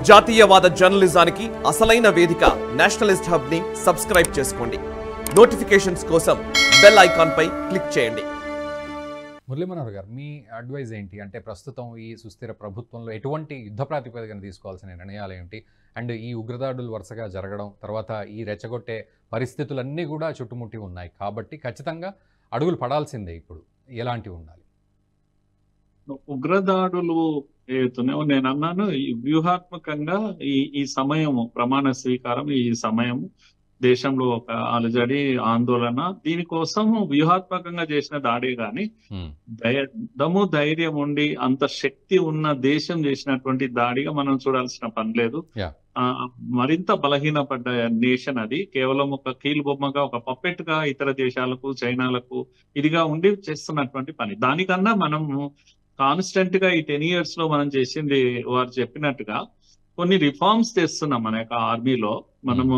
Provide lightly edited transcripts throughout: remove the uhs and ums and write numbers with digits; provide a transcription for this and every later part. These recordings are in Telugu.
జాతీయవాద జర్నలిజానికి అసలైన వేదిక నేషనలిస్ట్ హబ్ ని సబ్స్క్రైబ్ చేసుకోండి. నోటిఫికేషన్స్ కోసం బెల్ ఐకాన్ పై క్లిక్ చేయండి. మురళీ మనోహర్ గారు, మీ అడ్వైజ్ ఏంటి? అంటే ప్రస్తుతం ఈ సుస్థిర ప్రభుత్వంలో ఎటువంటి యుద్ధ ప్రాతిపదికన తీసుకోవాల్సిన నిర్ణయాలు ఏంటి? అండ్ ఈ ఉగ్రదాడులు వరుసగా జరగడం తర్వాత ఈ రెచ్చగొట్టే పరిస్థితులన్నీ కూడా చుట్టుముట్టి ఉన్నాయి కాబట్టి ఖచ్చితంగా అడుగులు పడాల్సిందే. ఇప్పుడు ఎలాంటివి ఉండాలి? ఉగ్రదాడులు ఏతున్నాయో నేను అన్నాను, వ్యూహాత్మకంగా ఈ సమయము ప్రమాణ స్వీకారం, ఈ సమయం దేశంలో ఒక అలజడి ఆందోళన, దీనికోసం వ్యూహాత్మకంగా చేసిన దాడే గాని దమ్ము ధైర్యం ఉండి అంత శక్తి ఉన్న దేశం చేసినటువంటి దాడిగా మనం చూడాల్సిన పని లేదు. మరింత బలహీనపడ్డ నేషన్ అది. కేవలం ఒక కీలు బొమ్మగా, ఒక పప్పెట్ గా ఇతర దేశాలకు, చైనాలకు ఇదిగా ఉండి చేస్తున్నటువంటి పని. దానికన్నా మనము కాన్స్టెంట్ గా ఈ 10 years లో మనం చేసింది, వారు చెప్పినట్టుగా కొన్ని రిఫార్మ్స్ తెస్తున్నాం. మన యొక్క ఆర్మీలో మనము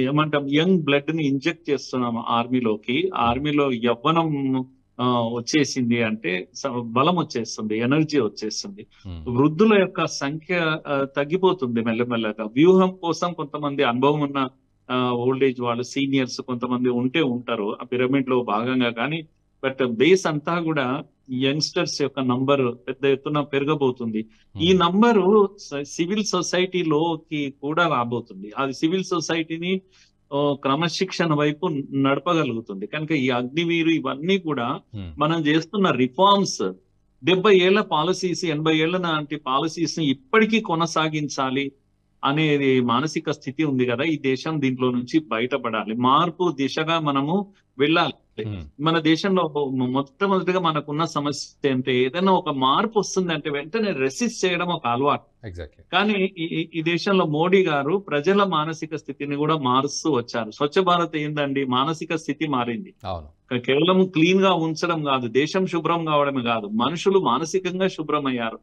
ఏమంటాం, యంగ్ బ్లడ్ ని ఇంజెక్ట్ చేస్తున్నాం ఆర్మీలోకి. ఆర్మీలో యవ్వనం వచ్చేసింది అంటే బలం వచ్చేస్తుంది, ఎనర్జీ వచ్చేస్తుంది. వృద్ధుల యొక్క సంఖ్య తగ్గిపోతుంది మెల్లమెల్లగా. వ్యూహం కోసం కొంతమంది అనుభవం ఉన్న ఓల్డేజ్ వాళ్ళు, సీనియర్స్ కొంతమంది ఉంటారు ఆ పిరమిడ్ లో భాగంగా. కానీ బట్ బేస్ అంతా కూడా యంగ్స్టర్స్ యొక్క నంబర్ పెద్ద ఎత్తున పెరగబోతుంది. ఈ నంబరు సివిల్ సొసైటీలోకి కూడా రాబోతుంది. అది సివిల్ సొసైటీని క్రమశిక్షణ వైపు నడపగలుగుతుంది. కనుక ఈ అగ్నివీరు ఇవన్నీ కూడా మనం చేస్తున్న రిఫార్మ్స్, 70 ఏళ్ల పాలసీస్, 80 ఏళ్ల నాటి పాలసీస్ ని ఇప్పటికీ కొనసాగించాలి అనేది మానసిక స్థితి ఉంది కదా ఈ దేశం. దీంట్లో నుంచి బయటపడాలి, మార్పు దిశగా మనము వెళ్ళాలి. మన దేశంలో మొట్టమొదటిగా మనకున్న సమస్య అంటే, ఏదైనా ఒక మార్పు వస్తుంది అంటే వెంటనే రెసిస్ట్ చేయడం ఒక అలవాటు. కానీ ఈ దేశంలో మోడీ గారు ప్రజల మానసిక స్థితిని కూడా మారుస్తూ వచ్చారు. స్వచ్ఛ భారత్ ఏందండి, మానసిక స్థితి మారింది. కేవలం క్లీన్ గా ఉంచడం కాదు, దేశం శుభ్రం కావడమే కాదు, మనుషులు మానసికంగా శుభ్రమయ్యారు.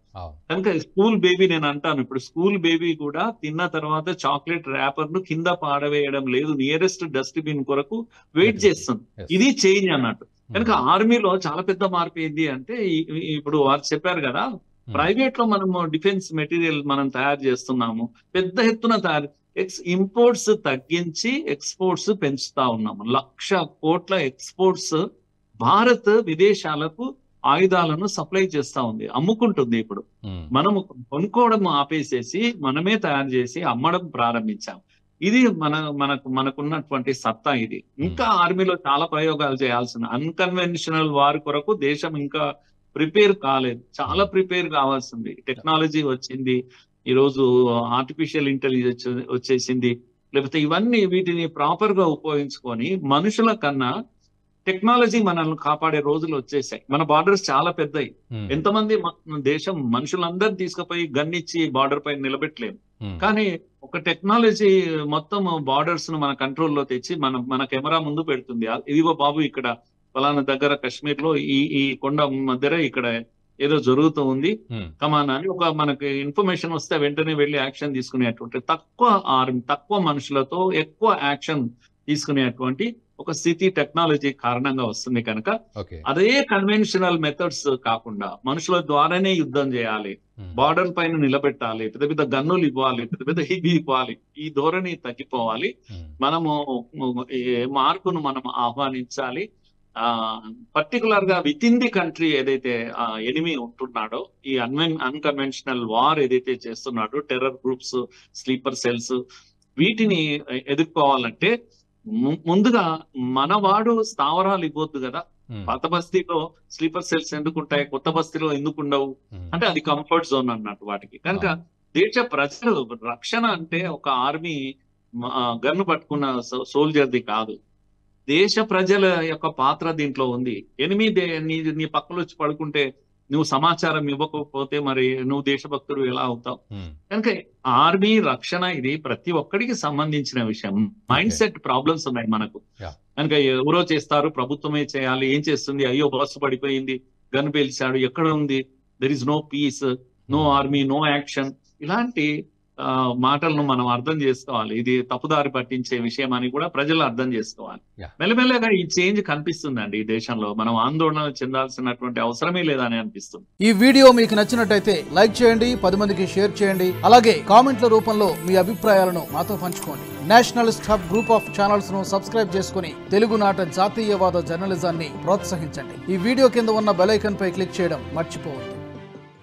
కనుక స్కూల్ బేబీ, నేను అంటాను ఇప్పుడు స్కూల్ బేబీ కూడా తిన్న తర్వాత చాక్లెట్ ర్యాపర్ ను కింద పాడవేయడం లేదు, నియరెస్ట్ డస్ట్ బిన్ కొరకు వెయిట్ చేస్తుంది. ఇది చేంజ్ అన్నట్టు. కనుక ఆర్మీలో చాలా పెద్ద మార్పు ఏంటి అంటే, ఇప్పుడు వారు చెప్పారు కదా, ప్రైవేట్ లో మనము డిఫెన్స్ మెటీరియల్ మనం తయారు చేస్తున్నాము, పెద్ద ఎత్తున ఇంపోర్ట్స్ తగ్గించి ఎక్స్పోర్ట్స్ పెంచుతా ఉన్నాము. 1,00,000 కోట్ల ఎక్స్పోర్ట్స్ భారత్ విదేశాలకు ఆయుధాలను సప్లై చేస్తా ఉంది, అమ్ముకుంటుంది. ఇప్పుడు మనము కొనుక్కోవడం ఆపేసేసి మనమే తయారు చేసి అమ్మడం ప్రారంభించాం. ఇది మనకున్నటువంటి సత్తా. ఇది ఇంకా ఆర్మీలో చాలా ప్రయోగాలు చేయాల్సిన, అన్కన్వెన్షనల్ వార్ కొరకు దేశం ఇంకా ప్రిపేర్ కాలేదు, చాలా ప్రిపేర్ కావాల్సింది. టెక్నాలజీ వచ్చింది, ఈ రోజు ఆర్టిఫిషియల్ ఇంటెలిజెన్స్ వచ్చేసింది. లేకపోతే ఇవన్నీ వీటిని ప్రాపర్ గా ఉపయోగించుకొని మనుషుల కన్నా టెక్నాలజీ మనల్ని కాపాడే రోజులు వచ్చేసాయి. మన బార్డర్స్ చాలా పెద్దయి. ఎంతమంది దేశం మనుషులందరినీ తీసుకుపోయి గన్నిచ్చి బార్డర్ పైన నిలబెట్టలేము. కానీ ఒక టెక్నాలజీ మొత్తం బార్డర్స్ ను మన కంట్రోల్లో తెచ్చి మన కెమెరా ముందు పెడుతుంది. ఇదిగో బాబు, ఇక్కడ ఫలానా దగ్గర కాశ్మీర్ లో ఈ కొండ మధ్యలో ఇక్కడ ఏదో జరుగుతూ ఉంది, కమాన్ అని ఒక మనకి ఇన్ఫర్మేషన్ వస్తే వెంటనే వెళ్లి యాక్షన్ తీసుకునేటువంటి, తక్కువ మనుషులతో ఎక్కువ యాక్షన్ తీసుకునేటువంటి ఒక స్థితి టెక్నాలజీ కారణంగా వస్తుంది. కనుక అదే కన్వెన్షనల్ మెథడ్స్ కాకుండా మనుషుల ద్వారానే యుద్ధం చేయాలి, బార్డర్ పైన నిలబెట్టాలి, పెద్ద పెద్ద గన్నులు ఇవ్వాలి, పెద్ద పెద్ద ఇది ఇవ్వాలి. ఈ ధోరణి తగ్గిపోవాలి. మనము మార్పును మనం ఆహ్వానించాలి. పర్టికులర్ గా విత్ ఇన్ ది కంట్రీ ఏదైతే ఎనిమీ ఉంటున్నాడో, ఈ అన్కన్వెన్షనల్ వార్ ఏదైతే చేస్తున్నాడో, టెర్రర్ గ్రూప్స్, స్లీపర్ సెల్స్, వీటిని ఎదుర్కోవాలంటే ముందుగా మనవాడు స్థావరాలు ఇవ్వద్దు కదా. పాత బస్తీలో స్లీపర్ సెల్స్ ఎందుకు ఉంటాయి, కొత్త బస్తీలో ఎందుకు ఉండవు అంటే అది కంఫర్ట్ జోన్ అన్నట్టు వాటికి. కనుక దేశ ప్రజలు రక్షణ అంటే ఒక ఆర్మీ గన్ను పట్టుకున్న సోల్జర్ది కాదు, దేశ ప్రజల యొక్క పాత్ర దీంట్లో ఉంది. నీ పక్కలో వచ్చి పడుకుంటే నువ్వు సమాచారం ఇవ్వకపోతే మరి నువ్వు దేశభక్తుడు ఎలా అవుతావు? కనుక ఆర్మీ రక్షణ ఇది ప్రతి ఒక్కడికి సంబంధించిన విషయం. మైండ్ సెట్ ప్రాబ్లమ్స్ ఉన్నాయి మనకు. కనుక ఎవరో చేస్తారు, ప్రభుత్వమే చేయాలి. ఏం చేస్తుంది? అయ్యో బస్సు పడిపోయింది, గన్ పేల్చాడు, ఎక్కడ ఉంది? There is no peace, no army, no action. ఇలాంటి మాటలను మనం అర్థం చేసుకోవాలి. ఇది తప్పుదారి పట్టించే విషయం అని కూడా ప్రజలు అర్థం చేసుకోవాలి. Yeah. మెల్లమెల్లగా ఈ చేంజ్ కనిపిస్తుందండి ఈ దేశంలో. మనం ఆందోళన చెందాల్సినటువంటి అవసరమే లేదని అనిపిస్తుంది. ఈ వీడియో మీకు నచ్చినట్టయితే లైక్ చేయండి, 10 మందికి షేర్ చేయండి. అలాగే కామెంట్ల రూపంలో మీ అభిప్రాయాలను మాతో పంచుకోండి. Nationalist hub group of channels ను సబ్స్క్రైబ్ చేసుకుని తెలుగునాట జాతీయవాద జర్నలిజాన్ని ప్రోత్సహించండి. ఈ వీడియో కింద ఉన్న బెల్ ఐకాన్ పై క్లిక్ చేయడం మర్చిపోవద్దు.